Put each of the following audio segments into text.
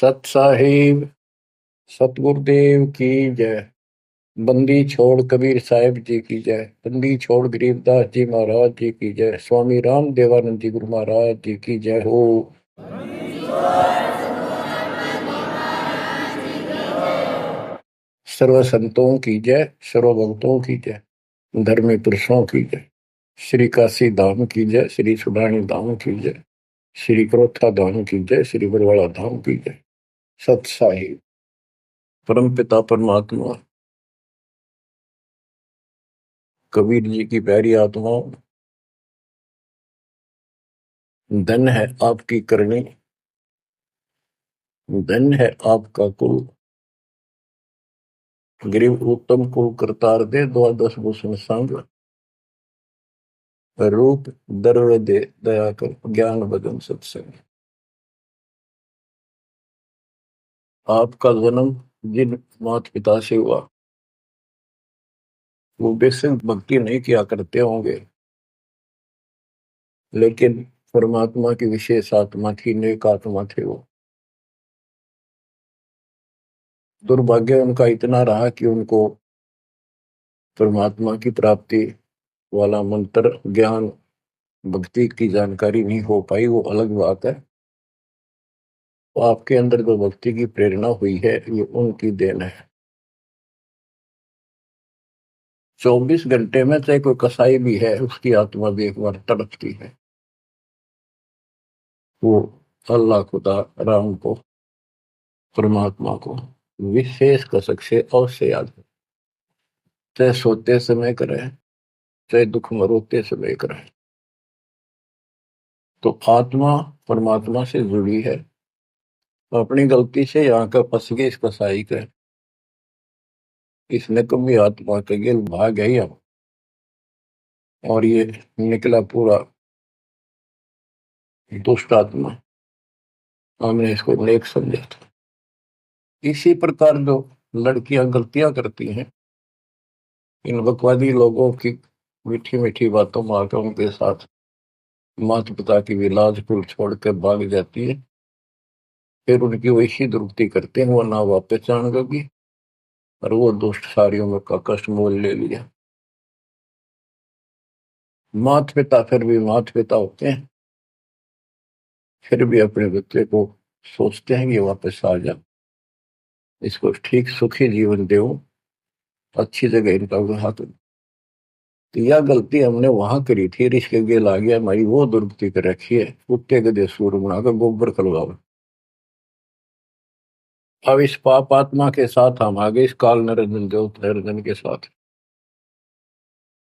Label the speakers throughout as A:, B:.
A: सत साहिब सतगुरुदेव की जय। बंदी छोड़ कबीर साहिब जी की जय। बंदी छोड़ गरीबदास जी महाराज जी की जय। स्वामी राम देवानंद जी गुरु महाराज जी की जय हो। सर्व संतों की जय, सर्व भक्तों की जय, धर्मी पुरुषों की जय। श्री काशी धाम की जय, श्री सुडानी धाम की जय, श्री क्रोथा धाम की जय, श्री बरवाड़ा धाम की जय। सत साहिब परम पिता परमात्मा कबीर जी की प्यारी आत्माओं, धन है आपकी करनी, धन है आपका कुल। गरीब उत्तम को करतार दे, द्वादश भूषण संग रूप दर्व दे, दया कर ज्ञान भजन सत्संग। आपका जन्म जिन माता पिता से हुआ वो बेसिक भक्ति नहीं किया करते होंगे, लेकिन परमात्मा की विशेष आत्मा थी, नेक आत्मा थे वो। दुर्भाग्य उनका इतना रहा कि उनको परमात्मा की प्राप्ति वाला मंत्र ज्ञान भक्ति की जानकारी नहीं हो पाई, वो अलग बात है। तो आपके अंदर जो भक्ति की प्रेरणा हुई है ये उनकी देन है। 24 घंटे में चाहे कोई कसाई भी है उसकी आत्मा भी एक बार तड़पती है, वो अल्लाह खुदा राम को परमात्मा को विशेष कसक से अवश्य याद है, चाहे सोते समय करे चाहे दुख में रोते समय करे। तो आत्मा परमात्मा से जुड़ी है। अपनी गलती से यहाँ का फंस गए इस कसाई का, इसने कभी आत्मा के गिल भाग गई अब, और ये निकला पूरा दुष्ट आत्मा। हमने इसको नेक समझा था। इसी प्रकार जो लड़कियां गलतियां करती हैं, इन बकवादी लोगों की मीठी मीठी बातों में आकर उनके साथ माता पिता की भी लाज कुल छोड़ कर भाग जाती है। फिर उनकी वैसी दुर्गति करते हैं, वो ना वापस जान लगी और वो दुष्ट सारियों में का कष्ट मोल ले लिया। माता पिता फिर भी माता पिता होते हैं, फिर भी अपने बच्चे को सोचते हैं कि वापस आ जा, इसको ठीक सुखी जीवन दो, अच्छी जगह इनका विवाह करो। तो यह गलती हमने वहां करी थी, रिश्क गेल आ गया, हमारी वो दुर्गति कर रखी है। कुत्ते गधे सूर बनाकर गोबर खलवाओ। अब इस पाप आत्मा के साथ हम आगे इस काल निरंजन देव निरंजन के साथ,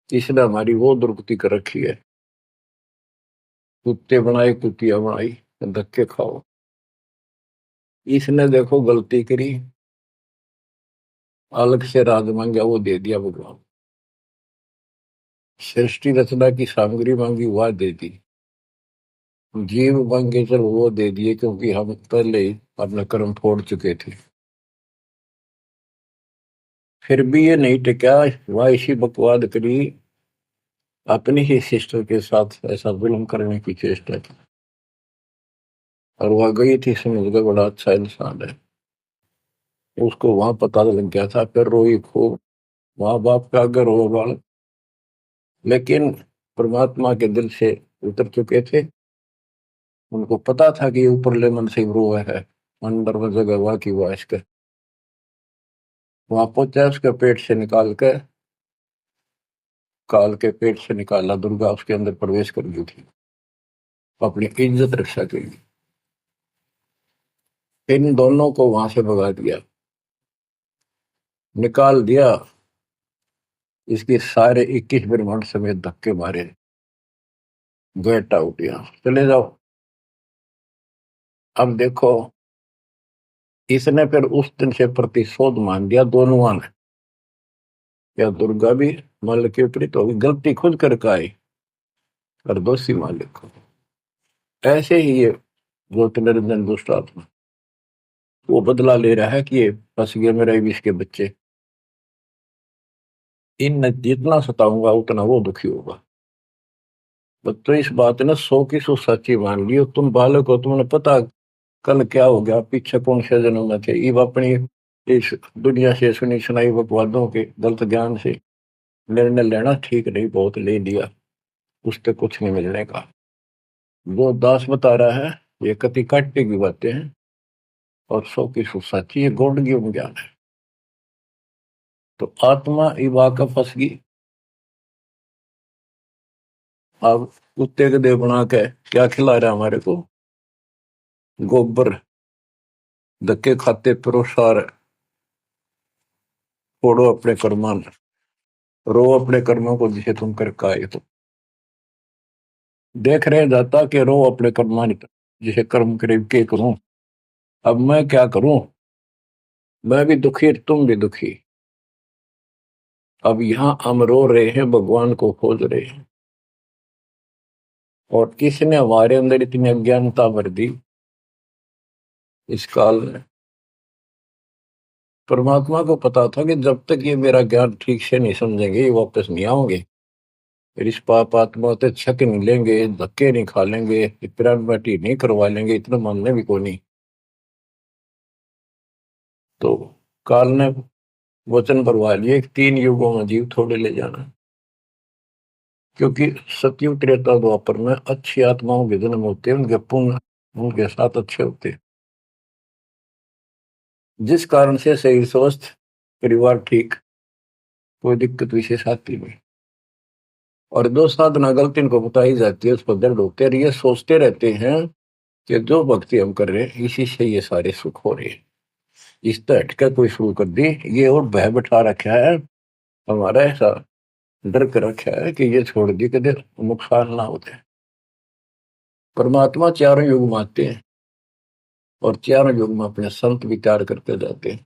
A: इसने हमारी वो दुर्गति कर रखी है। कुत्ते बनाए कुतिया बनाई, धक्के खाओ। इसने देखो गलती करी, अलग से राज मांगा वो दे दिया भगवान, सृष्टि रचना की सामग्री मांगी वह दे दी, जीव मांगे चल वो दे दिए, क्योंकि हम पहले ही अपना कर्म फोड़ चुके थे। फिर भी ये नहीं टिका, वह इसी बकवाद करी, अपनी ही सिस्टर के साथ ऐसा जुल्म करने की चेष्टा की। और वह गई थी, समझ गए बड़ा अच्छा इंसान है, उसको वहां पता लग गया था। फिर रोई खूब, माँ बाप का अगर रो बाल, लेकिन परमात्मा के दिल से उतर चुके थे। उनको पता था कि ऊपर ले मन से रो है, अंदर वो जगह हुआ कि वह इसके वहां पहुंचा, उसके पेट से निकाल के, काल के पेट से निकाला, दुर्गा उसके अंदर प्रवेश कर गई थी अपनी इज्जत रक्षा के लिए। इन दोनों को वहां से भगा दिया, निकाल दिया। इसके सारे 21 ब्रह्मांड समेत धक्के मारे, गेट आउट, यहाँ चले जाओ। अब देखो, इसने फिर उस दिन से प्रतिशोध मान लिया दोनों ने। या दुर्गा भी मालिक के विपरीत होगी, गलती खुद करके आई और दोषी मालिक को। ऐसे ही ये ज्योतिर्निरंजन दुष्ट आत्मा वो बदला ले रहा है कि ये फंस गए मेरे विष के बच्चे, इन जितना सताऊंगा उतना वो दुखी होगा। तो इस बात ने 100 की 100 सच्ची मान ली। तुम बालक हो, तुमने पता कल क्या हो गया, पीछे कौन से जन्म में थे, इब अपनी इस दुनिया से सुनी सुनाई बकवादों के गलत ज्ञान से निर्णय लेना ठीक नहीं, बहुत ले लिया, उससे कुछ नहीं मिलने का। जो दास बता रहा है ये कति काटे की बातें हैं और 100 की सौ सच्ची, ये गौड़ ज्ञान है। तो आत्मा इब आकर फंस गई। अब कुत्ते के देह बना के क्या खिला रहा है हमारे को, गोबर, धक्के खाते प्रोसार, फोड़ो अपने कर्मान, रो अपने कर्मों को जिसे तुम कर आए हो। देख रहे जाता कि रो अपने कर्मान जिसे कर्म करीब के करूं, अब मैं क्या करूं, मैं भी दुखी तुम भी दुखी। अब यहां हम रो रहे हैं, भगवान को खोज रहे हैं, और किसने हमारे अंदर इतनी अज्ञानता भर दी इस काल में। परमात्मा को पता था कि जब तक ये मेरा ज्ञान ठीक से नहीं समझेंगे ये वापस नहीं आओगे, फिर इस पाप आत्मा से छक नहीं लेंगे, धक्के नहीं खा लेंगे, पिरान बाटी नहीं करवा लेंगे, इतना मानने भी को नहीं। तो काल ने वचन भरवा लिए 3 युगों में जीव थोड़े ले जाना, क्योंकि सतयुग त्रेता द्वापर में अच्छी आत्माओं के जन्म होते हैं, उनके पुण्य उनके साथ अच्छे होते हैं, जिस कारण से शरीर स्वस्थ, परिवार ठीक, कोई दिक्कत विशेष आती नहीं। और जो साधना गलत इनको बताई जाती है उस पर दर्द होते हैं, ये सोचते रहते हैं कि जो भक्ति हम कर रहे हैं इसी से ये सारे सुख हो रहे हैं, इस तरह हटकर कोई शुरू कर दी, ये और भय बैठा रखा है हमारा, ऐसा डर कर रखा है कि ये छोड़ दी कि नुकसान ना होते। परमात्मा चारों युग में आते हैं और चारों युग में अपने संत विचार करते जाते हैं।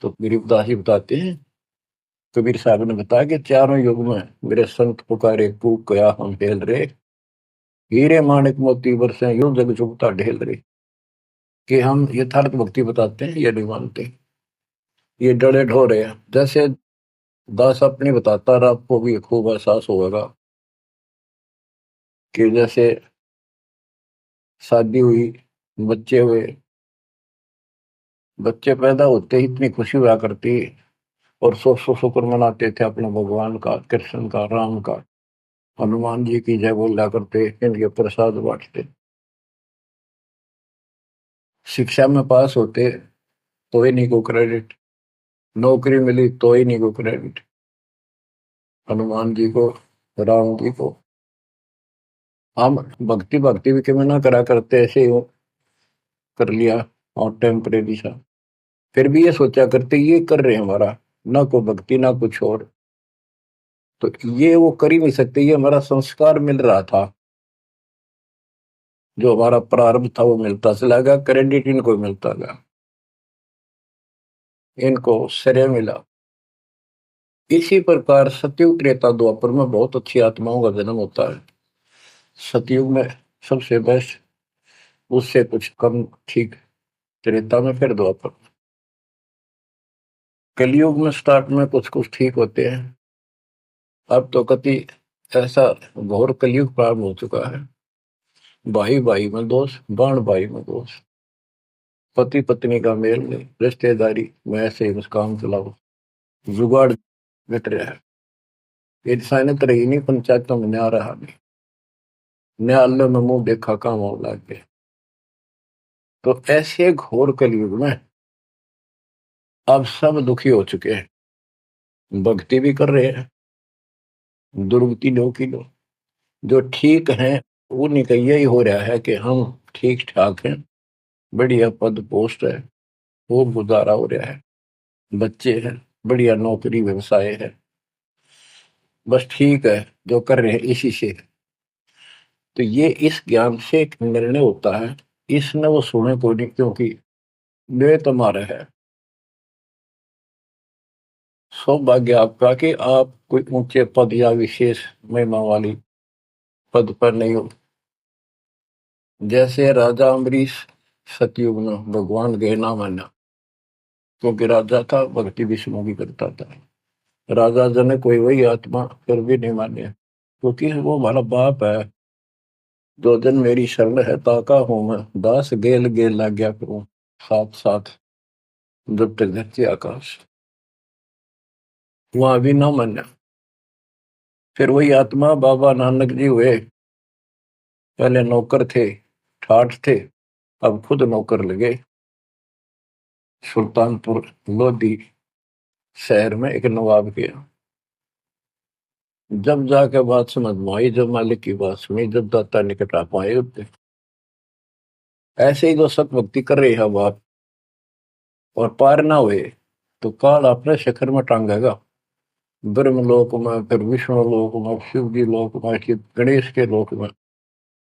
A: तो गरीबदास जी बताते हैं, कबीर साहब ने बताया कि चारों युग में मेरे संत पुकारे कूक कया हम हेल रे, हीरे माणिक मोती बरसे यूं जग चुगता ढेल रे। कि हम यथार्थ भक्ति बताते हैं ये नहीं मानते, ये डरे ढो रहे हैं। जैसे दास अपनी बताता रहा, आपको भी खूब एहसास होगा कि जैसे शादी हुई, बच्चे हुए, बच्चे पैदा होते ही इतनी खुशी हुआ करती, और 100 शुक्र मनाते थे अपने भगवान का, कृष्ण का, राम का, हनुमान जी की जय बोला करते, इनके प्रसाद बांटते। शिक्षा में पास होते तो ही नहीं को क्रेडिट, नौकरी मिली तो ही नहीं को क्रेडिट, हनुमान जी को, राम जी को। हम भक्ति भक्ति भी क्यों ना करा करते, ऐसे ही कर लिया और टेम्परेरी सा, फिर भी ये सोचा करते ये कर रहे हैं हमारा, ना कोई भक्ति ना कुछ और, तो ये वो कर ही नहीं सकते, ये हमारा संस्कार मिल रहा था, जो हमारा प्रारंभ था वो मिलता चला गया, क्रेडिट इनको मिलता गया, इनको श्रेय मिला। इसी प्रकार सतयुग त्रेता द्वापर में बहुत अच्छी आत्माओं का जन्म होता है। सतयुग में सबसे बेस्ट, उससे कुछ कम ठीक, त्रेता में, फिर द्वापर। कलयुग में स्टार्ट में कुछ कुछ ठीक होते हैं, अब तो कति ऐसा घोर कलयुग प्रारंभ हो चुका है। भाई भाई में दोष, बाण भाई में दोष, पति पत्नी का मेल नहीं, रिश्तेदारी में ऐसे ही काम चलाओ, जुगाड़ मिट रहा है, इंसानियत रही नहीं, पंचायतों में न्याय रहा नहीं, न्यायालय में मुंह देखा काम हो लग गए। तो ऐसे घोर कलयुग में अब सब दुखी हो चुके हैं, भक्ति भी कर रहे हैं, दुर्गति लो की लो, जो ठीक है उन्हीं का यही हो रहा है कि हम ठीक ठाक हैं, बढ़िया पद पोस्ट है, खूब गुजारा हो रहा है, बच्चे हैं, बढ़िया नौकरी व्यवसाय है, बस ठीक है, जो कर रहे हैं इसी से। तो ये इस ज्ञान से एक निर्णय होता है, इसने वो सुने को नहीं, क्योंकि वे तुम्हारा है। सौभाग्य आपका कि आप कोई ऊंचे पद या विशेष महिमा वाली पद पर नहीं हो। जैसे राजा अम्बरीश सतयुग में भगवान गए ना माना, क्योंकि राजा था, भक्ति विष्णु की करता था, राजा जन कोई वही आत्मा फिर भी नहीं माने, क्योंकि वो हमारा बाप है, दो दिन मेरी शरण है ताका हूं मैं, दास गेल गेल लाग्या करूं, साथ साथ जब तक धरती आकाश। वहां भी ना मान्या। फिर वही आत्मा बाबा नानक जी हुए। पहले नौकर थे, ठाठ थे, अब खुद नौकर लगे। सुल्तानपुर लोधी शहर में एक नवाब के यहाँ। जब जाके बात समझ में आई, जब मालिक की बात सुनी, जब दाता निकट आ पाए उतने। ऐसे ही जो सत भक्ति कर रही है बात और पार ना हुए, तो काल अपने शिखर में टांगेगा। ब्रह्मलोक में, फिर विष्णु लोक में, शिव जी लोक में, फिर गणेश के लोक में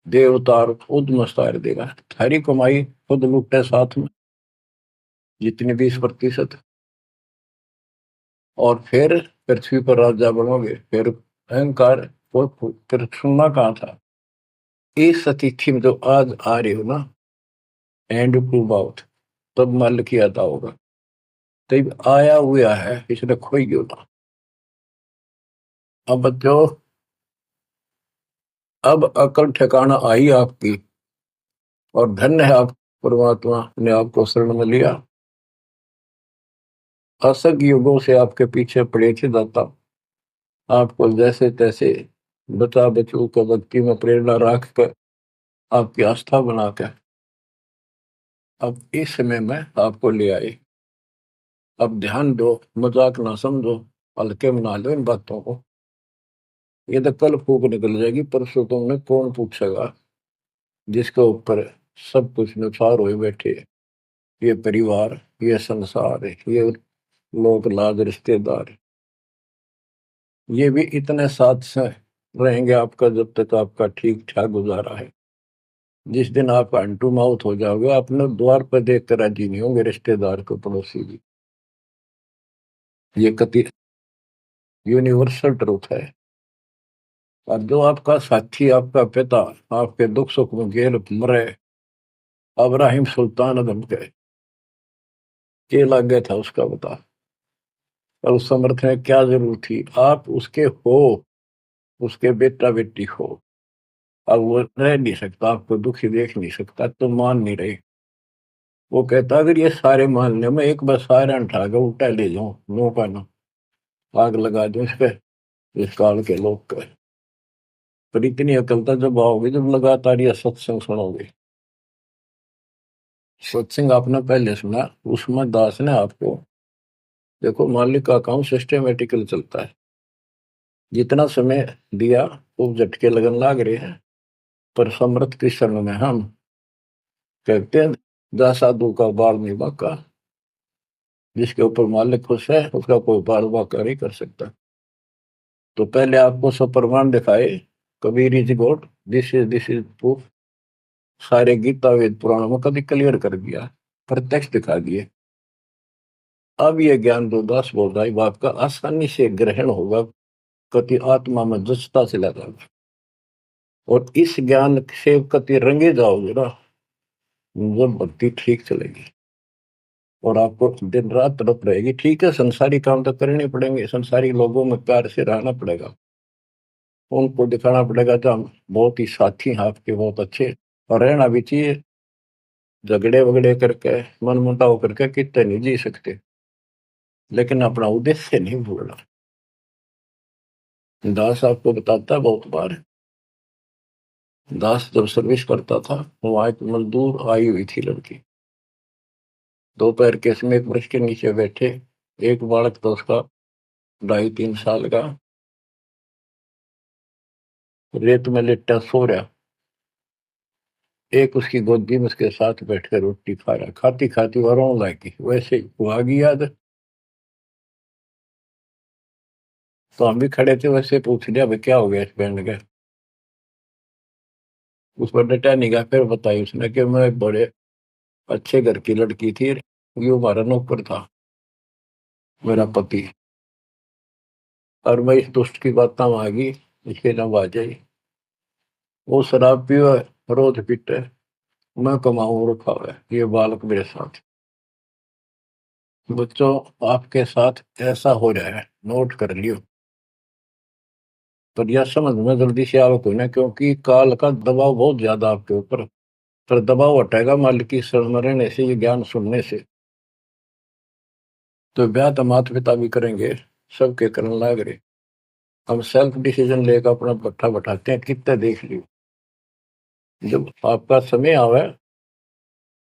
A: देवतार खुद मस्तार देगा। थारी कमाई खुद लुटे साथ में, जितनी 20%। और फिर पृथ्वी पर राजा बनोगे। फिर अहंकार फिर सुनना कहाँ था। इस अतिथि में जो आज आ रही हो ना, एंड टू बाउथ, तब मल की आता होगा। तब आया हुआ है, इसने खोई क्यों ना। अब जो अब अकल ठिकाना आई आपकी, और धन्य है आप, परमात्मा ने आपको शरण में लिया। असंग युगों से आपके पीछे पड़े थे दाता, आपको जैसे तैसे बचा बचू को भक्ति में प्रेरणा रख कर, आपकी आस्था बनाकर अब इस समय में आपको ले आए। अब ध्यान दो, मजाक ना समझो, हल्के में ना लो इन बातों को। ये तो कल फूक निकल जाएगी, परसों तुमने कौन पूछेगा, जिसके ऊपर सब कुछ नुसार हुए बैठे। ये परिवार, ये संसार, ये लोग लाज रिश्तेदार, ये भी इतने साथ से रहेंगे आपका जब तक आपका ठीक ठाक गुजारा है। जिस दिन आप अंटू माउथ हो जाओगे, अपने द्वार पर देख कर राजी नहीं होंगे रिश्तेदार को, पड़ोसी भी। ये कति यूनिवर्सल ट्रूथ है। और जो आपका साथी, आपका पिता, आपके दुख सुख में गेल मरे, अब्राहिम सुल्तान अदम के लग गया था उसका बता। और उस समर्थ में क्या जरूरत थी, आप उसके हो, उसके बेटा बेटी हो। अब वो रह नहीं सकता, आपको दुखी देख नहीं सकता, तो मान नहीं रहे। वो कहता अगर ये सारे मान ले, मैं एक बार सारे उठा के उल्टा ले जाऊं, नो का ना, आग लगा दूं इस पे, इस काल के लोग का। पर इतनी अकलता जब आओगे, जब लगातार ये सत्संग सुनोगे। सत्संग आपने पहले सुना, उसमें दास ने आपको, देखो मालिक का काम सिस्टमेटिकल चलता है। जितना समय दिया वो झटके लगन लाग रहे हैं। पर समर्थ कृष्ण में हम कहते हैं, जा साधु का बाल नहीं बाका। जिसके ऊपर मालिक खुश है, उसका कोई बाल बाका नहीं कर सकता। तो पहले आपको सब प्रमाण दिखाए, Kabir is God, this is proof. सारे गीता वेद पुराणों में कभी क्लियर कर दिया, प्रत्यक्ष दिखा दिए। अब ये ज्ञान जो दास बोल रहा है, वो आपका आसानी से ग्रहण होगा, कति आत्मा में जचता चला जाएगा। और इस ज्ञान से कति रंगे जाओगे ना, जब भक्ति ठीक चलेगी। और आपको दिन रात तड़प रहेगी। ठीक है, संसारी काम तो करने पड़ेंगे, संसारी लोगों में प्यार से रहना पड़ेगा, उनको दिखाना पड़ेगा तो हम बहुत ही साथी हैं आपके, बहुत अच्छे। और रहना भी चाहिए। झगड़े वगड़े करके, मन मुटाव करके कितने नहीं जी सकते, लेकिन अपना उद्देश्य नहीं भूलना। दास आपको बताता है बहुत बार, दास जब सर्विस करता था, वहां एक मजदूर आई हुई थी लड़की। दोपहर के समय एक वृक्ष के नीचे बैठे, एक बालक था उसका 2.5-3 साल का, रेत में लेटा सो रहा। एक उसकी गोदी में उसके साथ बैठकर रोटी खा रहा, खाती खाती वो रोने लगी। वैसे ही वो आ गई याद। तो हम भी खड़े थे, वैसे पूछ लिया भाई क्या हो गया इस बैंड का। उस पर डटा नहीं गया। फिर बताई उसने कि मैं एक बड़े अच्छे घर की लड़की थी, ये हमारा नौकर था, मेरा पति। और मैं इस दुष्ट की बात में आ गई, इसके नाम आ जाई। वो शराब पियो, रोज पीटे, मैं कमाऊं रखा हुआ है, ये बालक मेरे साथ। बच्चों, आपके साथ ऐसा हो रहा है, नोट कर लियो। पर यह समझ में जल्दी से आओ कोई ना, क्योंकि काल का दबाव बहुत ज्यादा आपके ऊपर। पर दबाव हटेगा मालिक की शरण में रहने से, ये ज्ञान सुनने से। तो ब्याह तो माता पिता भी करेंगे, सबके करने लाग रहे। हम सेल्फ डिसीजन लेकर अपना पट्टा बैठाते हैं, कितने देख लियो। जब आपका समय आवे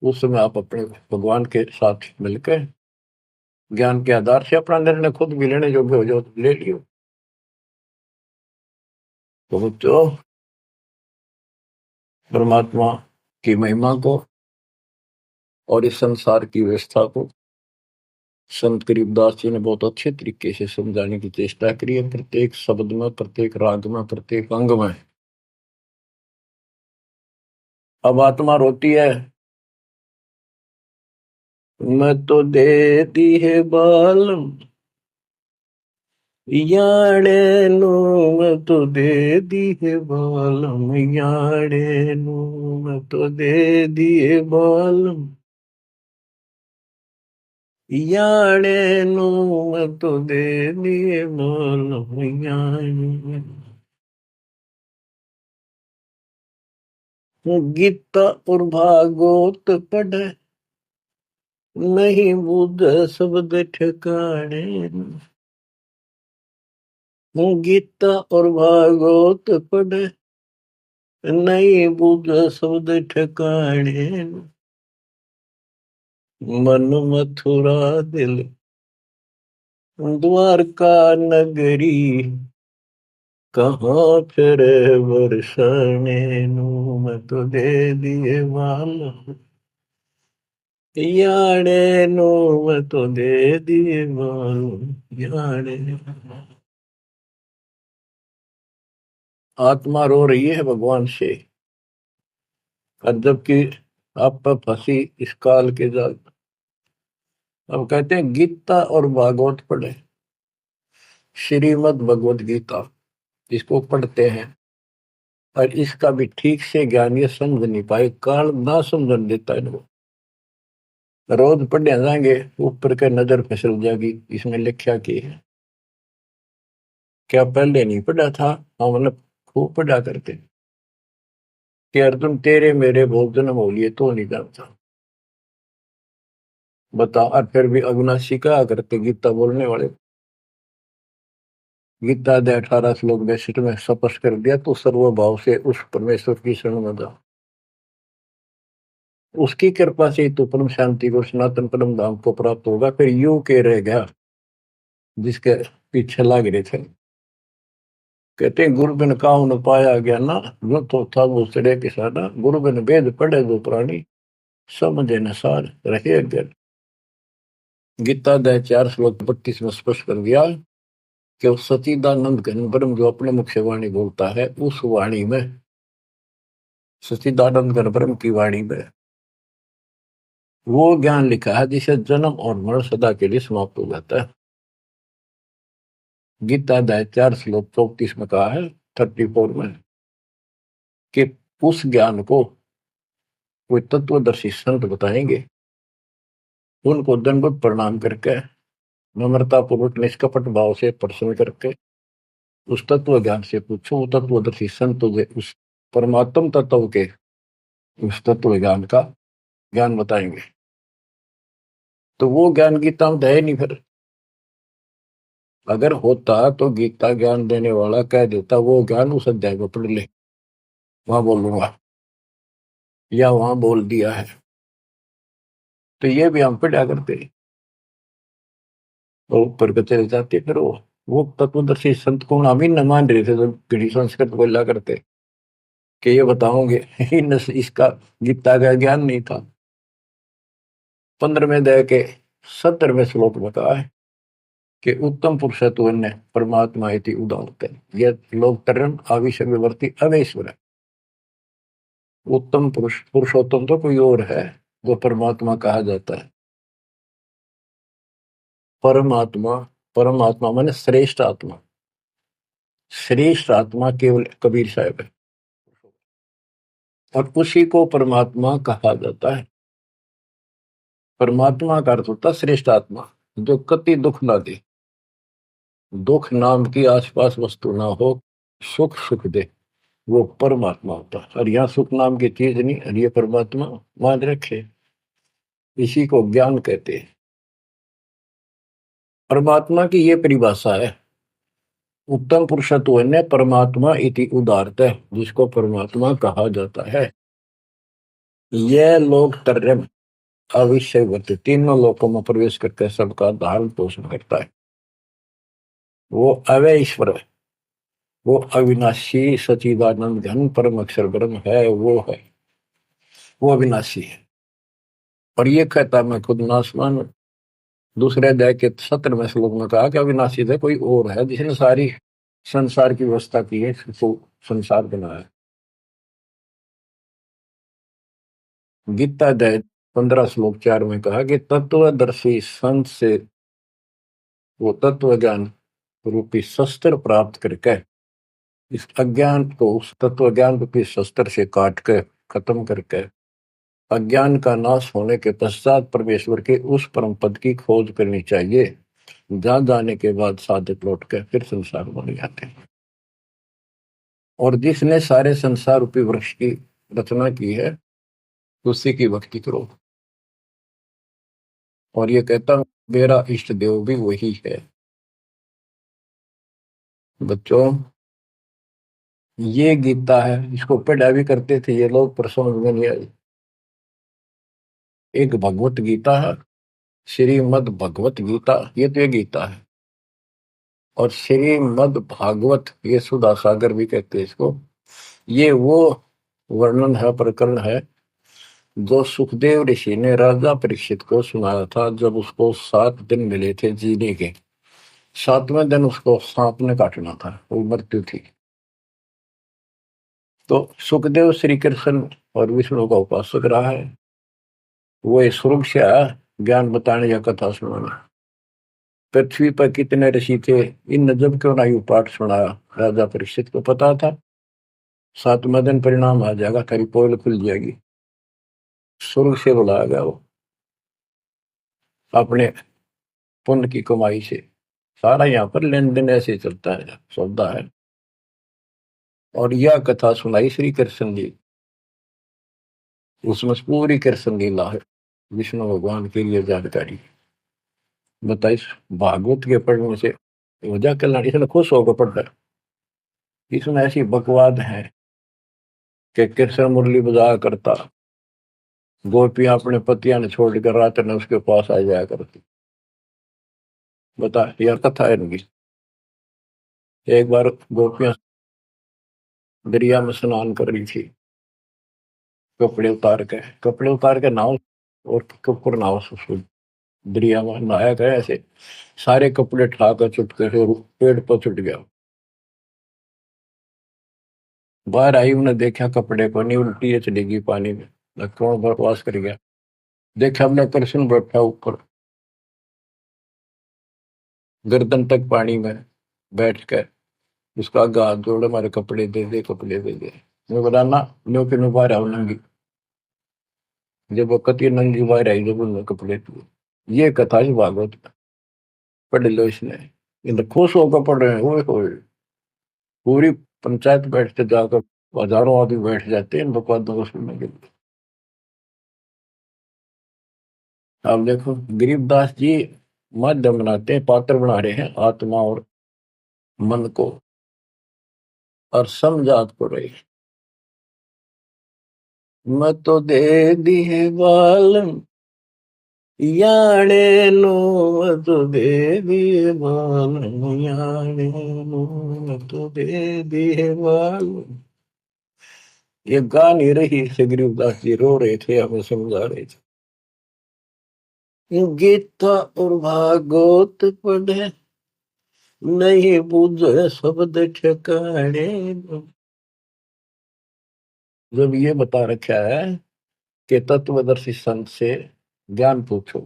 A: उस समय आप अपने भगवान के साथ मिलकर ज्ञान के आधार से अपना निर्णय खुद भी लेने योग्य हो जाओ तो ले लियो। तो बच्चों, परमात्मा की महिमा को और इस संसार की व्यवस्था को संत करीबदास जी ने बहुत अच्छे तरीके से समझाने की चेष्टा करी है, प्रत्येक शब्द में, प्रत्येक राग में, प्रत्येक अंग में। अब आत्मा रोती है, मैं तो दे दी है बाल याड़े नु, मैं तो दे दी है बालम याड़े नु, मैं तो दे दिए बालम याड़े नु, मैं तो दे दिए बालम याड़े। गीता और भागवत पढ़े नहीं बुध शब्द ठिकाने। गीता और भागवत पढ़े नहीं बुध शब्द ठिकाने। मन मथुरा दिल द्वारका नगरी, कहाँ फिर बरसाने नू, मैं तो दे दिए बाल याड़े नो, मैं तो दे दिए बाल याड़े। आत्मा रो रही है भगवान से, और जबकि आप पर फंसी इस काल के जाल। अब कहते हैं गीता और भागवत पढ़े, श्रीमद् भगवत गीता इसको पढ़ते हैं, और इसका भी ठीक से ज्ञान ये समझ नहीं पाए, काल ना समझ देता है इनको। रोज पढ़ने जाएंगे, ऊपर के नजर फिसल जाएगी, इसमें लिखा की है। क्या पहले नहीं पढ़ा था? हाँ, मतलब खूब पढ़ा करते कि अर्जुन तेरे मेरे बहुत जन्म हो लिए तो नहीं जानता। बता, और फिर भी अविनाशी कहा करते गीता बोलने वाले। गीता दे 18 श्लोक 62 में स्पष्ट कर दिया, तो सर्वभाव से उस परमेश्वर की शरण में जा, उसकी कृपा से तो परम शांति को, सनातन परम धाम को प्राप्त होगा। फिर यू के रह गया जिसके पीछे लग रहे थे। कहते गुरु बिन काहू न पाया गया ना, जो तो था वो सड़े किसाना, गुरु बिन वेद पढ़े जो प्राणी, समझे न सार रहे अज्ञान। गीता अध्याय 4 श्लोक 32 में स्पष्ट कर दिया कि उस सचिदानंद घन ब्रह्म जो अपने मुख से वाणी बोलता है, उस वाणी में, सचिदानंद घन ब्रह्म की वाणी में वो ज्ञान लिखा है जिसे जन्म और मरण सदा के लिए समाप्त हो जाता है। गीता अध्याय 4 श्लोक 34 में कहा है, 34 में, कि उस ज्ञान को कोई तत्वदर्शी संत बताएंगे, उनको दंडवत प्रणाम करके, नम्रता पूर्वक निष्कपट भाव से प्रश्न करके उस तत्व ज्ञान से पूछो। वो तत्वदर्शी संत उस परमात्म तत्व के, उस तत्व ज्ञान का ज्ञान बताएंगे। तो वो ज्ञान गीता में है नहीं। फिर अगर होता तो गीता ज्ञान देने वाला कह देता वो ज्ञान उस अध्याय में पढ़ ले, वहां बोलूंगा, या वहां बोल दिया है। तो ये भी हम पढ़ा करते और ऊपर को चले जाते। फिर वो तत्वदर्शी संत को हम ही न मान रहे थे, तो घड़ी संस्कृत बोला करते कि ये बताओगे इसका गीता का ज्ञान नहीं था। 15वें अध्याय के 17वें श्लोक में कहा है कि उत्तम पुरुषत्व ने परमात्मा इति उदाहरते, ये लोग तरन आविष्य विवर्ती अवेश्वर है। उत्तम पुरुष, पुरुषोत्तम तो कोई और है, जो परमात्मा कहा जाता है। परमात्मा, परमात्मा माने श्रेष्ठ आत्मा, श्रेष्ठ आत्मा केवल कबीर साहब है, और उसी को परमात्मा कहा जाता है। परमात्मा का अर्थ होता है श्रेष्ठ आत्मा, जो कति दुख ना दे, दुख नाम की आसपास वस्तु ना हो, सुख सुख दे, वो परमात्मा होता है। और यहाँ सुख नाम की चीज नहीं, और ये परमात्मा मान रखे, इसी को ज्ञान कहते हैं। परमात्मा की ये परिभाषा है, उत्तम पुरुषत्व ने परमात्मा इति उदारत है, जिसको परमात्मा कहा जाता है। यह लोग त्रयम् अविषयवत, तीनों लोकों में प्रवेश करके सबका धारण पोषण करता है। वो अव्यय ईश्वर है, वो अविनाशी सचिदानंद घन परम अक्षर ब्रह्म है, वो अविनाशी है। और ये कहता मैं खुद नासवान। दूसरे अध्याय के 17वें श्लोक में कहा कि अविनाशी है, कोई और है जिसने सारी संसार की व्यवस्था की है, इसको संसार बनाया। गीता अध्याय 15 श्लोक 4 में कहा कि तत्वदर्शी संत से वो तत्व ज्ञान रूपी शस्त्र प्राप्त करके इस अज्ञान को उस तत्व ज्ञान रूपी शस्त्र से काट के खत्म करके अज्ञान का नाश होने के पश्चात परमेश्वर के उस परम पद की खोज करनी चाहिए, जहां जाने के बाद साधक लौट के फिर संसार बन जाते हैं। और जिसने सारे संसार रूपी वृक्ष की रचना की है, उसी की भक्ति करो। और ये कहता मेरा इष्ट देव भी वही है। बच्चों, ये गीता है, इसको पढ़ा भी करते थे ये लोग, पर समझ में नहीं आई। एक भगवत गीता है, श्रीमद् भगवत गीता, ये तो ये गीता है। और श्रीमद् भागवत, ये सुधा सागर भी कहते हैं इसको। ये वो वर्णन है, प्रकरण है, जो सुखदेव ऋषि ने राजा परीक्षित को सुनाया था जब उसको 7 दिन मिले थे जीने के। 7वें दिन उसको सांप ने काटना था, वो मृत्यु थी। तो सुखदेव श्री कृष्ण और विष्णु का उपासक रहा है। वो स्वर्ग से आया ज्ञान बताने या कथा सुनाने। पृथ्वी पर कितने ऋषि थे, इन जब क्यों ना यू पाठ सुनाया। राजा परीक्षित को पता था 7वें दिन परिणाम आ जाएगा, तेरी पोल खुल जाएगी। स्वर्ग से बुलाया गया वो, अपने पुण्य की कमाई से। सारा यहाँ पर लेन देन ऐसे चलता है, सौदा है। और यह कथा सुनाई श्री कृष्ण जी, उसमें पूरी कृष्ण लीला है, विष्णु भगवान के लिए जानकारी बताइए। भागवत के पढ़ने से वजह कल्याण, इसने खुश होकर पढ़ता है। इसमें ऐसी बकवाद है कि कृष्ण मुरली बजाया करता, गोपियां अपने पतियां ने छोड़कर रात ने उसके पास आ जाया करती। बता, यह कथा है इनकी। एक बार गोपियां दरिया में स्नान कर रही थी, कपड़े उतार के नाव, और कपूर नाव से दरिया में नहाया गया। ऐसे सारे कपड़े ठाकर चुटके से पेड़ पर चुट गया। बाहर आई, उन्हें देखा कपड़े को नहीं, उल्टी चली गई पानी में, कौन बकवास कर गया। देखा हमने कृष्ण बैठा ऊपर गर्दन तक पानी में बैठ कर, उसका हाथ जोड़े, हमारे कपड़े दे दे, कपड़े दे दे। मैं बोला ना, न्यो के नो बाहर आओ नंगी। जब वो कति नंगी बाहर आई, जब उन्होंने कपड़े दिए। ये कथा ही भागवत में, पढ़ लो इसने। इन खुश होकर पढ़ रहे हैं, ओए पूरी पंचायत बैठते जाकर, हजारों आदमी बैठ जाते हैं इन बकवादों को सुनने के लिए। आप देखो गरीबदास जी माध्यम बनाते हैं, पात्र बना रहे हैं आत्मा और मन को, और समझात को रही। मैं तो दे दिए बालन याने नो, मैं तो दे दिए बालन याने नो, मैं तो दे दिए बालन। ये गा नहीं रही से, गरीबदास जी रो रहे थे, हमें समझा रहे थे। गीता और भागवत पढ़े, नहीं बुझे शब्द ठिकाने। जब ये बता रखा है कि तत्वदर्शी संत से ज्ञान पूछो,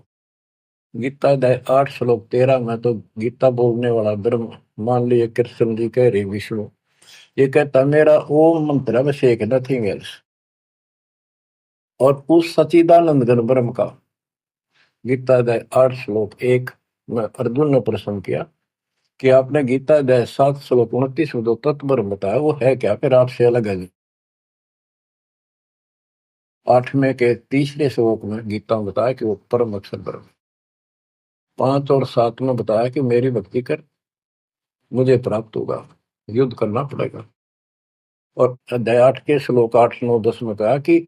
A: गीता अध्याय 8 श्लोक 13 में तो गीता बोलने वाला ब्रह्म, मान लीजिए कृष्ण जी कह रहे विष्णु, ये कहता मेरा ओम मंत्र है, बस एक, नथिंग एल्स। और उस सचिदानंद घन ब्रह्म का, गीता अध्याय 8 श्लोक 1 में अर्जुन ने प्रश्न किया कि आपने गीता अध्याय 7 श्लोक 29 में जो तत्व ब्रह्म बताया वो है क्या, फिर आपसे अलग है। 8वें के तीसरे श्लोक में गीता में बताया कि वो परम अक्षर ब्रह्म। 5 और 7 में बताया कि मेरी भक्ति कर मुझे प्राप्त होगा, युद्ध करना पड़ेगा। और अध्याय 8 के श्लोक 8 9 10 में कहा कि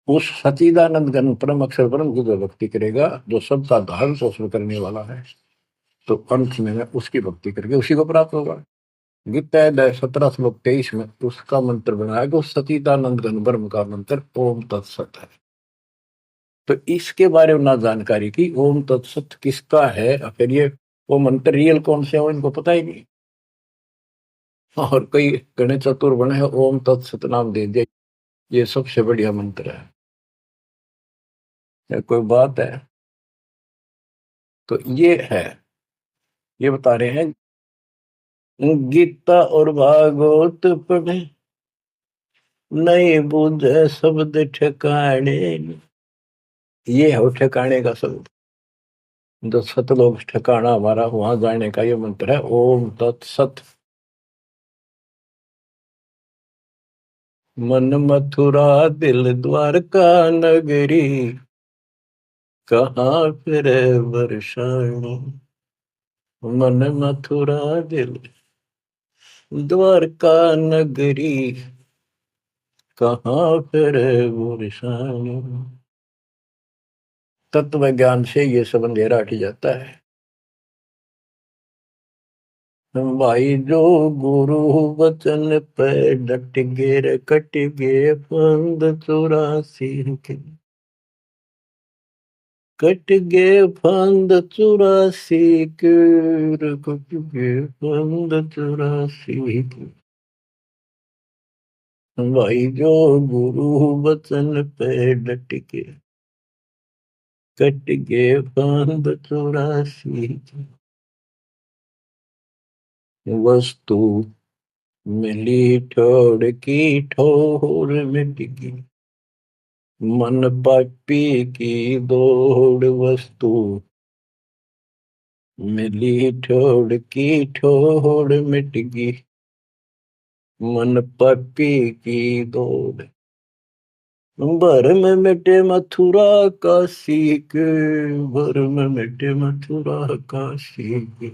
A: उस सच्चिदानंद घन परम अक्षर ब्रह्म की जो भक्ति करेगा, जो सबका धारण पोषण करने वाला है, तो अंत में उसकी भक्ति करके उसी को प्राप्त होगा। गीता अध्याय 17 श्लोक 23 में उसका मंत्र बनाया कि उस सच्चिदानंद घन ब्रह्म का मंत्र ओम तत्सत है। तो इसके बारे में ना जानकारी की, ओम तत्सत किसका है, फिर ये वो मंत्र रियल कौन से हो इनको पता ही नहीं। और कई गणेश चतुर बने हैं, ओम तत्सत नाम दे दिया, ये सबसे बढ़िया मंत्र है। या कोई बात है। तो ये है, ये बता रहे हैं गीता और भागवत पढ़े नहीं बूझे शब्द ठिकाने। ये है ठिकाने का शब्द, जो सतलोक ठिकाना हमारा, वहां जाने का ये मंत्र है ओम तत्सत। मन मथुरा दिल द्वारका नगरी, कहाँ फिर वर्षाणी। मन मथुरा दिल द्वारका नगरी, कहाँ फिर वर्षाणी। तत्व ज्ञान से ये सब अंधेरा हट जाता है। भाई जो गुरु वचन पे डट गे कट गे फंद 84 के, कट गे फंद 84 के, कट गे फंद 84 के। भाई जो गुरु वचन पे डट के कट गे फंद 84 के। वस्तु मिली ठोड़ की ठोर मिट गई, मन पापी की दौड़। वस्तु मिली ठोड़ की ठोड़ मिट गई, मन पापी की दौड़। भर में मिटे मथुरा काशी के, भर में मिटे मथुरा काशी के।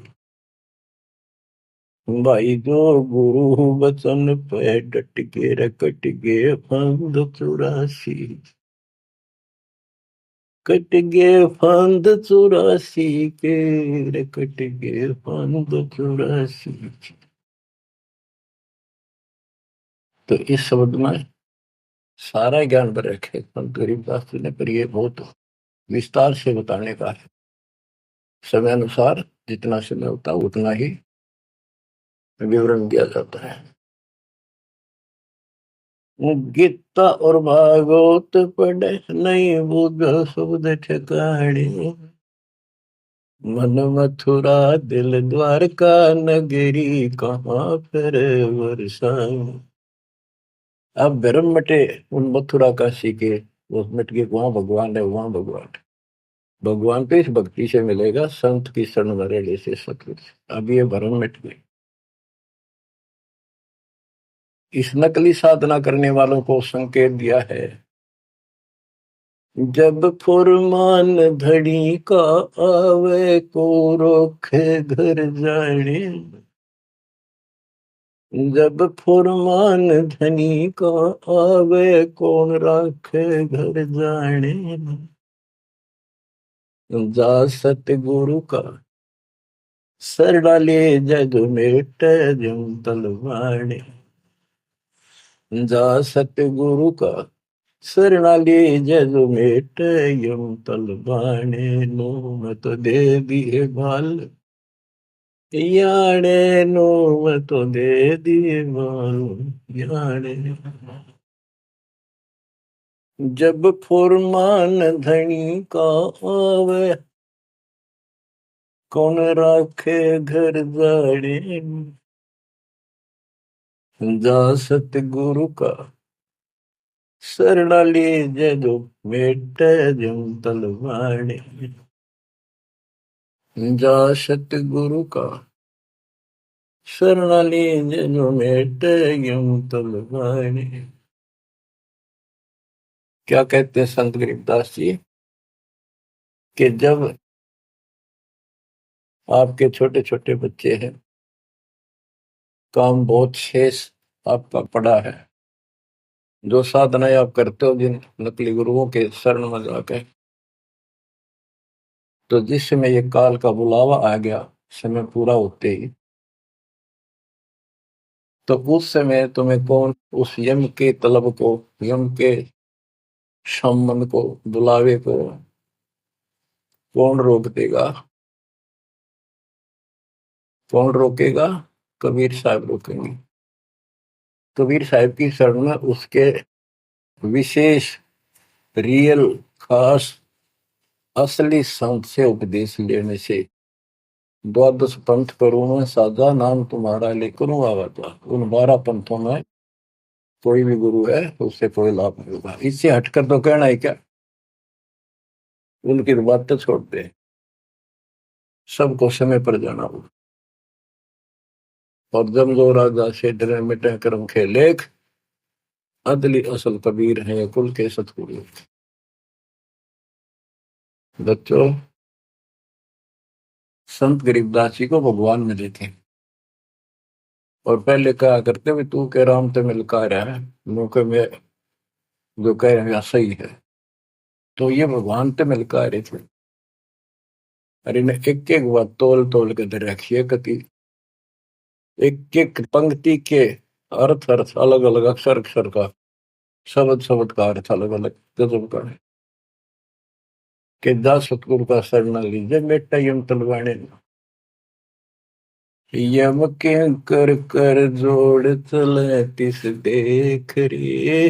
A: भाई जो गुरु वचन पे डट के रकट गे फंद 84, कट गे फंद 84 के, कट गे फंद 84। तो इस शब्द में सारा ज्ञान भर रखे संत गरीबदास जी ने, पर ये बहुत विस्तार से बताने का है। समय अनुसार जितना समय होता है उतना ही विवरण दिया जाता है। गीता और भागवत पढ़े नहीं बुझ शब्द ठिकाने, मन मथुरा दिल द्वारका नगरी, कहाँ फिर वर्षाणी। अब भ्रम मटे उन मथुरा काशी के, वो मिट के वहां भगवान है, वहां भगवान है। भगवान तो इस भक्ति से मिलेगा, संत की शरण में रहने से सतगुरु से। अब ये भ्रम मिट गए। इस नकली साधना करने वालों को संकेत दिया है, जब फुरमान धड़ी का आवे को रोके घर जाने। जब फुरमान धनी का आवे कौन राखे घर जाने। जा सतगुरु का सर डाले जग मेट जम तलवाणे। जा सतगुरु का शरणाली जग मेट यम तलवाणे। नो मत दे दिए बाल याने, नो मत दे दिए बाल याने। जब फुरमान धनी का आवे कौन राखे घर जाने। जा सतगुरु का शरणाली जदो मेट जम तलवाणे। जा सतगुरु का शरणाली जो मेट यूं तलवाने। क्या कहते हैं संत गरीबदास जी कि जब आपके छोटे छोटे बच्चे हैं, काम बहुत शेष आपका पड़ा है, जो साधनाएं आप करते हो जिन नकली गुरुओं के शरण में जाके, तो जिस समय ये काल का बुलावा आ गया, समय पूरा होते ही, तो उस समय तुम्हें कौन उस यम के तलब को, यम के सम्मन को, बुलावे को कौन रोक देगा? कौन रोकेगा? कबीर साहब रोकेंगे। कबीर साहब की शरण में उसके विशेष, रियल, खास, असली संत से उपदेश लेने से, द्वादश पंथ करूं मैं साधा, नाम तुम्हारा लेकर आवाता। उन 12 पंथों में कोई भी गुरु है उससे कोई लाभ नहीं होगा। इससे हटकर तो कहना है क्या? उनकी बात तो छोड़ दे, सबको समय पर जाना होगा। और जब जो राजा से डरे मिटे कर्म खे लेख, अदली असल कबीर है कुल के सतगुरु। बच्चों, संत गरीबदास जी को भगवान मिले थे, और पहले कहा करते भी तू के राम ते मिलका रहा है, मौके में जो कह रहे हैं सही है। तो ये भगवान ते मिलका रहे थे। और इन्हें एक एक बात तोल तोल के दे रखी है, कति एक एक पंक्ति के अर्थ अर्थ अलग अलग, अक्षर अक्षर का, शब्द शब्द का अर्थ अलग अलग गजब का है। कि जा सतगुरु का शरण लीजिए बेटा यम तलवाने, यम के कर कर जोड़ चले तिस देख रे,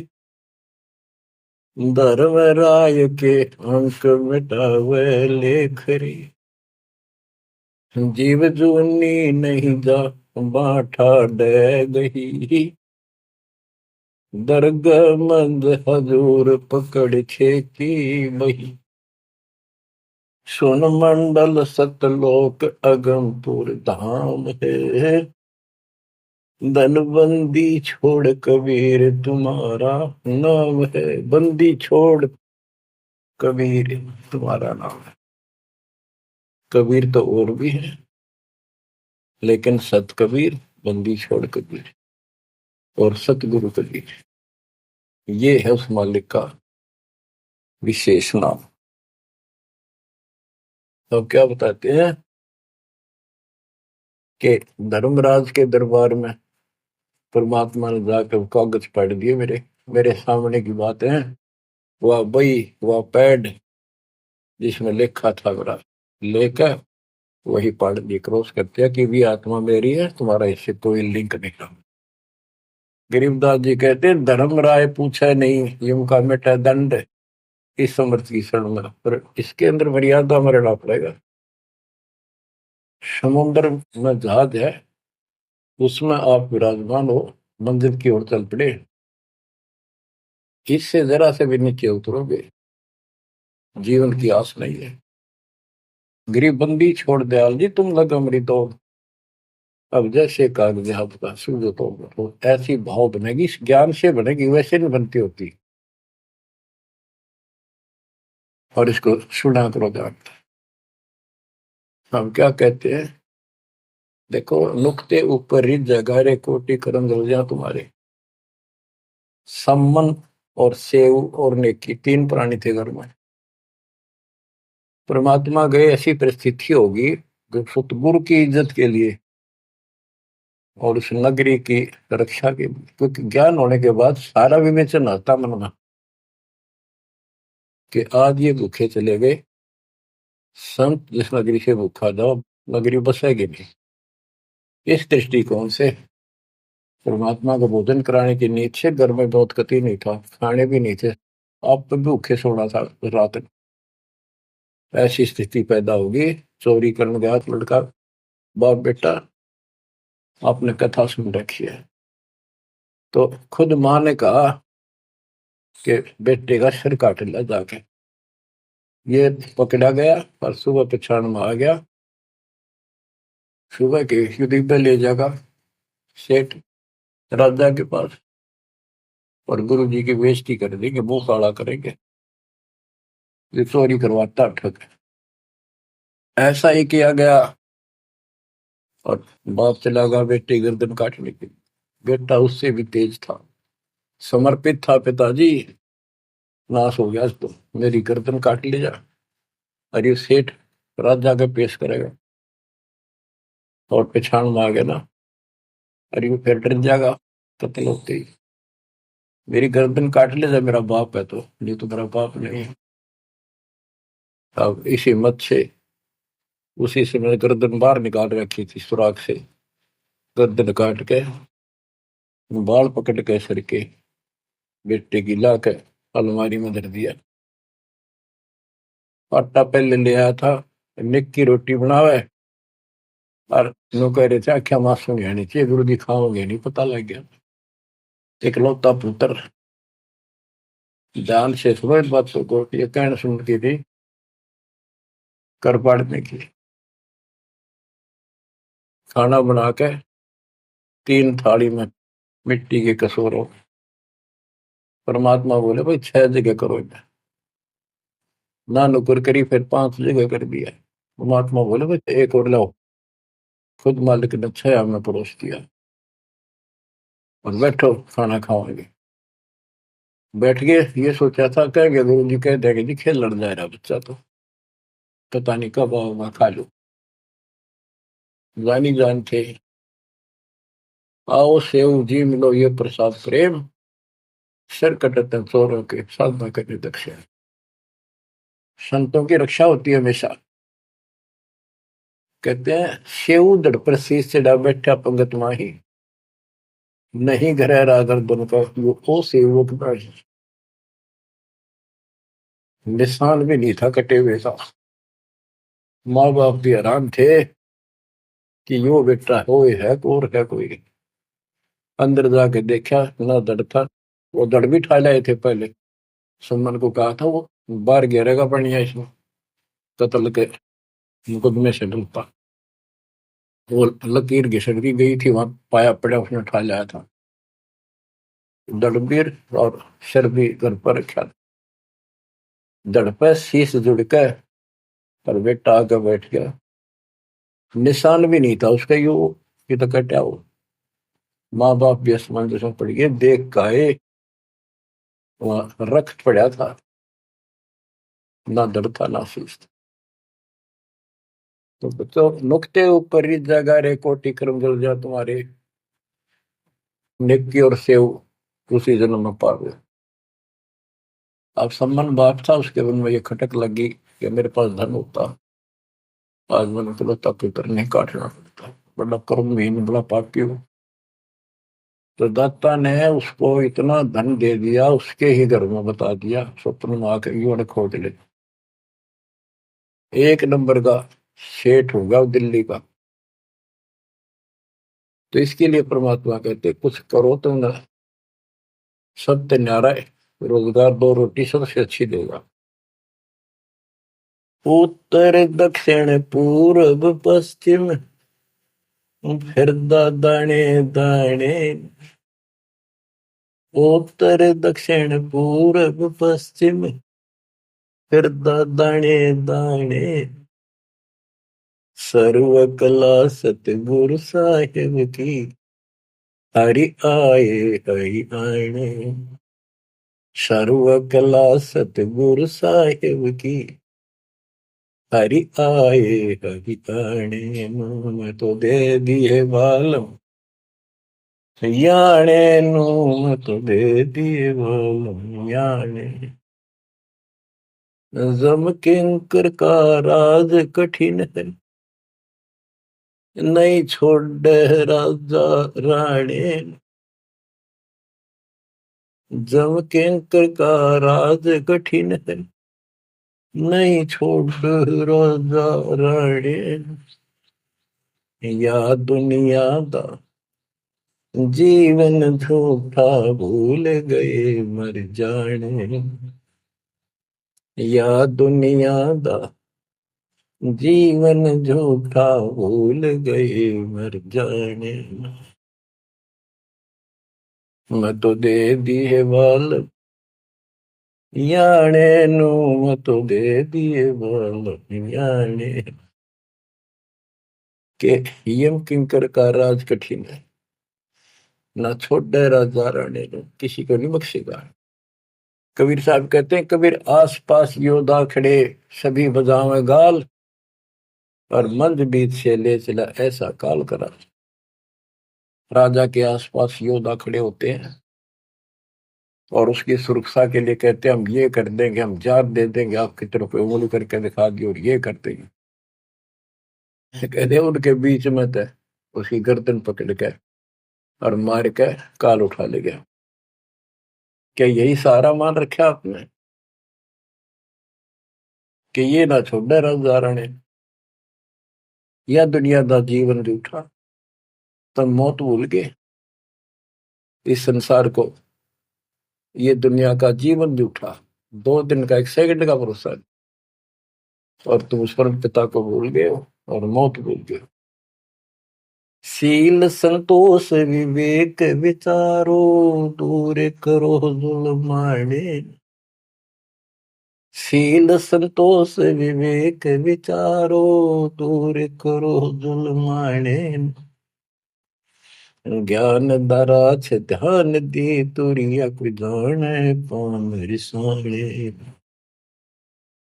A: धर्म राय के अंक मिटावे लेख रे, जीव जूनी नहीं जा बाठा डे गही, दर्ग मंद हजूर पकड़ खेती बही, सुन मंडल सतलोक अगमपुर धाम है, धनबंदी छोड़ कबीर तुम्हारा नाम है। बंदी छोड़ कबीर तुम्हारा नाम है। कबीर तो और भी है, लेकिन सत कबीर, बंदी छोड़ कबीर और सतगुरु कबीर, ये है उस मालिक का विशेष नाम। तो क्या बताते हैं कि धर्मराज के दरबार में परमात्मा ने जाकर कागज पढ़ दिए, मेरे मेरे सामने की बात है। वह बई, वह पैड जिसमें लिखा था मेरा, लेकर वही पढ़ दिए, क्रॉस करते हैं कि भी आत्मा मेरी है, तुम्हारा इससे कोई लिंक नहीं रहा। गरीबदास जी कहते हैं धर्म राय पूछा नहीं, युम का मिटा दंड, इस समर्थ की शरण में, पर इसके अंदर मर्यादा में रहना पड़ेगा। समुद्र में जहाज है, उसमें आप विराजमान हो, मंजिल की ओर चल पड़े, इससे जरा से भी नीचे उतरोगे, जीवन की आस नहीं है। गरीबबंदी छोड़ दयाल जी तुम लग अमरी दो, अब जैसे कागज आपका सूझो तो ऐसी भाव बनेगी, इस ज्ञान से बनेगी, वैसे नहीं बनती होती। और इसको सुना करो ध्यान। हम क्या कहते हैं, देखो नुक्ते ऊपर रिज जगारे कोटि करम रोजा तुम्हारे, सम्मन और सेव और नेकी, 3 प्राणी थे घर में। परमात्मा गए, ऐसी परिस्थिति होगी जो सतगुरु की इज्जत के लिए और उस नगरी की रक्षा के लिए, क्योंकि ज्ञान होने के बाद सारा विवेचन आता मन में कि आज ये भूखे चले गए, संत जिस नगरी से भूखा जाओ नगरी बसेगी नहीं। इस दृष्टिकोण से परमात्मा को भोजन कराने की नींद से घर में बहुत कति नहीं था, खाने भी नहीं थे, आप तो भूखे सोना था रात। ऐसी स्थिति पैदा होगी, चोरी करने गया लड़का, बाप बेटा, आपने कथा सुन रखी है। तो खुद माँ ने कहा कि बेटे का सिर काट लिया जाके, ये पकड़ा गया और सुबह पछाड़ में आ गया सुबह के युद्ध पे ले जाएगा सेठ राजा के पास, और गुरु जी की बेइज्जती कर देंगे, मुंह काला करेंगे, ये चोरी करवाता ठग। ऐसा ही किया गया, और बाप चला गया बेटे गर्दन काटने के लिए। बेटा उससे भी तेज था, समर्पित था, पिताजी नाश हो गया तो मेरी गर्दन काट ले जा। अरे सेठ राजा के पेश करेगा और पहचान में आ गया ना, अरे वो फिर डर जाएगा कत्ल होते ही, मेरी गर्दन काट ले जा, मेरा बाप है तो, नहीं तो मेरा बाप नहीं है। अब इस हिम्मत से उसी समय गर्दन बाहर निकाल रखी थी सुराख से, गर्दन काट के बाल पकड़ के सर के बेटे की ला के अलमारी में धर दिया। आटा पहले ले आया था, निक की रोटी बनावे, और नो कह रहे थे आख्या मासूम है चाहिए, गुरु जी खाओगे नहीं, पता लग गया। इकलौता पुत्र ध्यान से सुनो इस बात को, ये कहना सुनती थी कर पाड़ने की। खाना बना के 3 थाली में मिट्टी के कसूरों, परमात्मा बोले भाई 6 जगह करो, ना नुकर करी, फिर 5 जगह कर दिया। परमात्मा बोले भाई एक और लाओ, खुद मालिक ने 6 में परोस दिया, और बैठो खाना खाओगे। बैठ गए, ये सोचा था कहेंगे गुरु जी, कह देंगे जी खेल लड़ जा रहा बच्चा तो, पता नहीं कब आओ खा लो। जानी जान थे, आओ सेव जी मिलो ये प्रसाद प्रेम, सिर कटते चोरों के साधना करने दक्षिण। संतों की रक्षा होती है हमेशा। कहते हैं सेव दड़ पर शीश चढ़ा बैठा पंगत माही, नहीं घर रागर बन का वो ओ सेवक नहीं। निशान भी नहीं था कटे हुए का। माँ बाप भी हैरान थे कि यो बेटा हो है और है कोई। अंदर जाके देखा ना दड़ था, वो दड़ भी ठा लाए थे पहले। सुमन को कहा था वो बाहर गिरेगा बढ़िया इसमें, कत्ल के मुकदमे से डलता। वो लकीर घिसक दी गई थी, वहां पाया पड़ा उसने उठा लाया था। दड़बीर और सिर भी घर पर रखा था, दड़ पे शीश जुड़ के, पर बेटा आगे बैठ गया। निशान भी नहीं था उसका, यू ये तो कटा हो। माँ बाप भी असमंजस में पड़ गए, देख गाए वहां रक्त पड़ा था, ना दड़ था ना शीश था। तो बच्चों नुक्ते ऊपर ही जगह रे कोटि कर्म जल जा तुम्हारे, नेकी और सेव उसी जन्म में पावे। अब सम्मान बाप था, उसके मन में ये खटक लगी कि मेरे पास धन होता, आज मैंने इकलौता पुत्र नहीं काटना पड़ता, बड़ा कर्महीन बड़ा पापी हूँ। तो दाता ने उसको इतना धन दे दिया, उसके ही घर में बता दिया, स्वप्न में आकर युवा खोज ले, 1 नंबर का सेठ होगा दिल्ली का। तो इसके लिए परमात्मा कहते कुछ करो तो ना, सत्य न्यारा है, रोजगार 2 रोटी सबसे अच्छी देगा। उत्तर दक्षिण पूर्व पश्चिम फिर दाने दाने, उत्तर दक्षिण पूर्व पश्चिम फिर दाने दाने, सर्व कला सतगुरु साहिब की, हरि आए हरि आने। सर्व कला सतगुरु साहिब की, हरि आए हरि आने। मैं तो दे दिए बालम याने नू, मैं तो दे दिए बालम याने। जम किंकर का राज कठिन है, नहीं छोड़ राजा राणे। जम किंकर का राज कठिन है, नहीं छोड़ राजा राणे। या दुनिया दा जीवन झूठा भूल गए मर जाने, या दुनिया दा जीवन झूठा भूल गए मर जाने, मैं तो दे दिए बाल याने नू, मैं तो दे दिए बाल याने। के यम किंकर का राज कठिन है, ना छोड़े राजा राणे ने, किसी को नहीं बख्शेगा। कबीर साहब कहते हैं, कबीर आस पास योद्धा खड़े सभी बजावे गाल, और मंद बीच से ले चला ऐसा काल करा। राजा के आसपास योद्धा खड़े होते हैं और उसकी सुरक्षा के लिए कहते हैं, हम ये कर देंगे, हम जात दे देंगे, आपकी तरफ उंगली करके दिखा दी और ये कर देंगे। कहते हैं उनके बीच में थे, उसकी गर्दन पकड़ के और मार के काल उठा ले गया। क्या यही सहारा मान रखा आपने कि ये ना छोड़े राजा राणे, या दुनिया दा जीवन रूठा, तब मौत भूल गए इस संसार को, ये दुनिया का जीवन रूठा, 2 दिन का 1 सेकंड का भरोसा नहीं, और तुम उस परम पिता को भूल गए हो और मौत भूल गए हो। शील संतोष विवेक विचारो, दूर करो जुल्माने। शील संतोष विवेक विचारो, दूर करो जुल्माने। ज्ञान दरा छ ध्यान दी, तुरिया कोई जाने पान रिसाणे।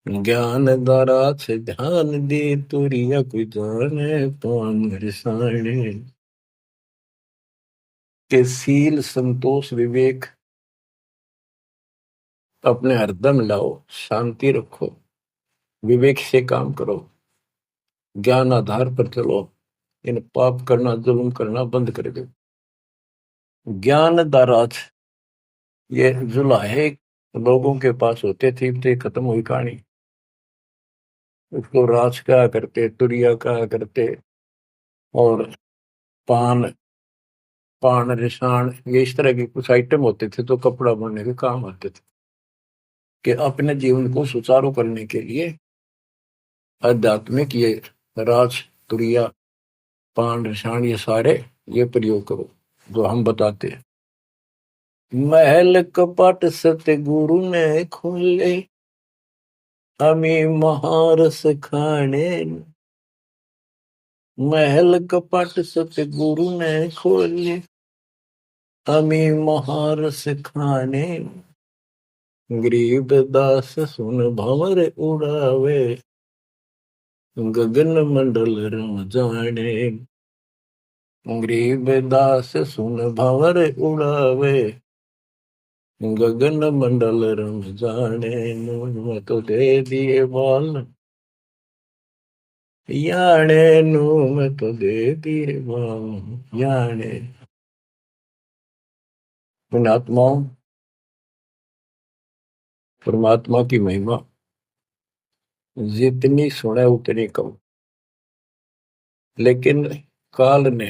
A: ज्ञान दरा छ ध्यान दी, तुरिया कोई जाने पान रिसाणे। के शील संतोष विवेक अपने हरदम लाओ, शांति रखो, विवेक से काम करो, ज्ञान आधार पर चलो, इन पाप करना जुल्म करना बंद कर दो। ज्ञान दाराज, ये जुलाहे लोगों के पास होते थे, तो खत्म हुई कहानी। उसको राज कहा करते, तुरिया कहा करते, और पान पान रिसाण, ये इस तरह के कुछ आइटम होते थे तो कपड़ा बनने के काम आते थे। कि अपने जीवन को सुचारू करने के लिए आध्यात्मिक ये राज तुरिया पान रिसाण ये सारे ये प्रयोग करो जो हम बताते हैं। महल कपट सतगुरु ने खोले, हमें महारस खाने। महल कपट सतगुरु ने खोले, हमें महारस खाने। गरीब दास सुन भंवर उड़ावे, गगन मंडल रम जाने। गरीब दास सुन भंवर उड़ावे, गगन मंडल रम जाने। मैं तो दे दिए बाल याने नू, मैं तो दे दिए बाल याने। पुण्यात्माओं, परमात्मा की महिमा जितनी सुने उतनी कम। लेकिन काल ने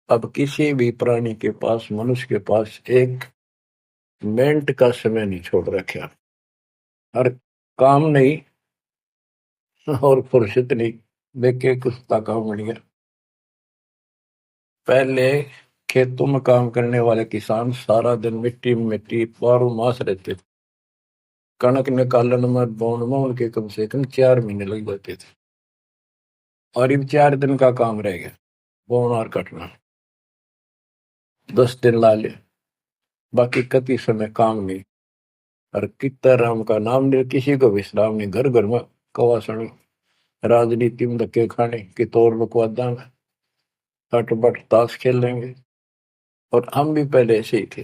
A: अब किसी भी प्राणी के पास, मनुष्य के पास 1 मिनट का समय नहीं छोड़ रखा। हर काम नहीं और फुर्सत नहीं, देखे कुत्ता काम बन गया। पहले खेतों में काम करने वाले किसान सारा दिन मिट्टी में मिट्टी 12 मास रहते थे। कणक निकालन में बोन में उनके कम से कम 4 महीने लग जाते थे, और अब 4 दिन का काम रह गया बोन और कटना, 10 दिन ला ले, बाकी कति समय काम नहीं। और कितना राम का नाम ले, किसी को विश्राम नहीं, घर घर में कवासण, राजनीति में धक्के खाने की तौर बकवादा में हटबट ताश खेल लेंगे। और हम भी पहले ऐसे ही थे।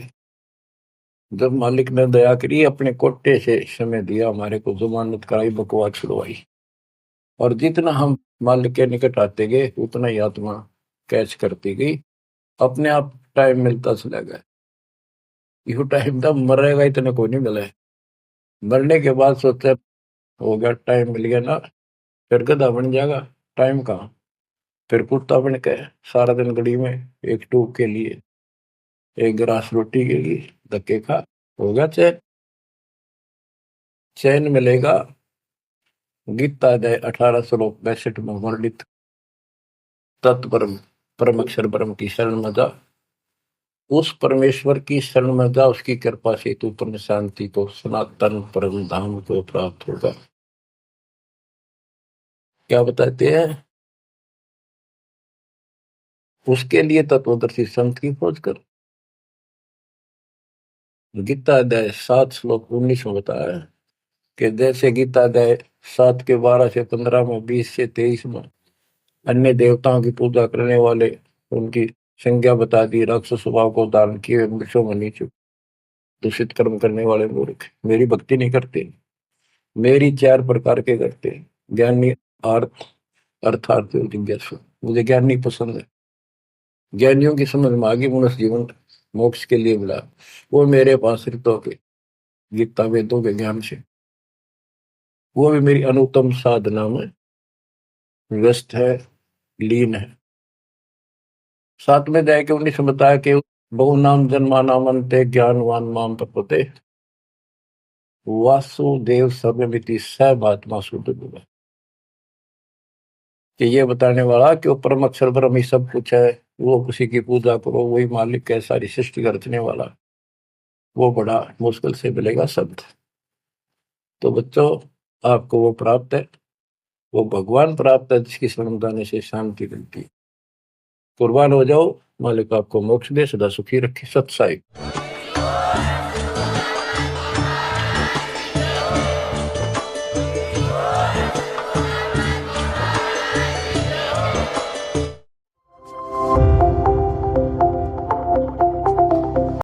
A: जब मालिक ने दया करी, अपने कोटे से समय दिया, हमारे को जमानत कराई, बकवास छुड़वाई, और जितना हम मालिक के निकट आते गए उतना ही आत्मा कैच करती गई, अपने आप टाइम मिलता चला गया। यू टाइम तब मरेगा इतना कोई नहीं मिला है। मरने के बाद सोचा हो गया, टाइम मिल गया ना, फिर गधा बन जाएगा, टाइम कहाँ। फिर कुत्ता बन के सारा दिन गली में एक टूक के लिए, एक गिलास रोटी के लिए धक्के खा, हो गया चैन। चैन मिलेगा गीता अध्याय 18 श्लोक 62 में वर्णित तत्परम परम अक्षर ब्रह्म की शरण में जा, उस परमेश्वर की शरण में जा, उसकी कृपा से तू परम शांति को, सनातन परम धाम को प्राप्त होगा। क्या बताते हैं? उसके लिए तत्वदर्शी संत की खोज कर। गीता अध्याय 7 श्लोक 19 में बताया है कि जैसे गीता अध्याय 7 के 12 से 15 में, 20 से 23 में अन्य देवताओं की पूजा करने वाले, उनकी संज्ञा बता दी, राक्षस स्वभाव को धारण किए वृक्षों में नीचे दूषित कर्म करने वाले मूर्ख मेरी भक्ति नहीं करते। मेरी 4 प्रकार के करते, ज्ञानी, अर्थ अर्थार्थी और जिज्ञासु। मुझे ज्ञानी पसंद है। ज्ञानियों की समझ में आगे मनुष्य जीवन मोक्ष के लिए मिला, वो मेरे पास ऋतों के गीता वेदों के ज्ञान से, वो भी मेरी अनुत्तम साधना में व्यस्त है, लीन है। 7 में जाए के 19 में बताया कि बहु नाम जन्मा नामंते ज्ञानवान माम प्रपते वासुदेव सर्वमिति स महात्मा शुद्ध बोला। कि ये बताने वाला कि वो परम अक्षर ब्रह्म ही सब कुछ है, वो उसी की पूजा करो, वही मालिक है, सारी सृष्टि का रचने वाला, वो बड़ा मुश्किल से मिलेगा शब्द। तो बच्चों, आपको वो प्राप्त है, वो भगवान प्राप्त है जिसकी शरण जाने से शांति मिलती है। कुर्बान हो जाओ, मालिक आपको मोक्ष दे, सदा सुखी रखे। सत्साई।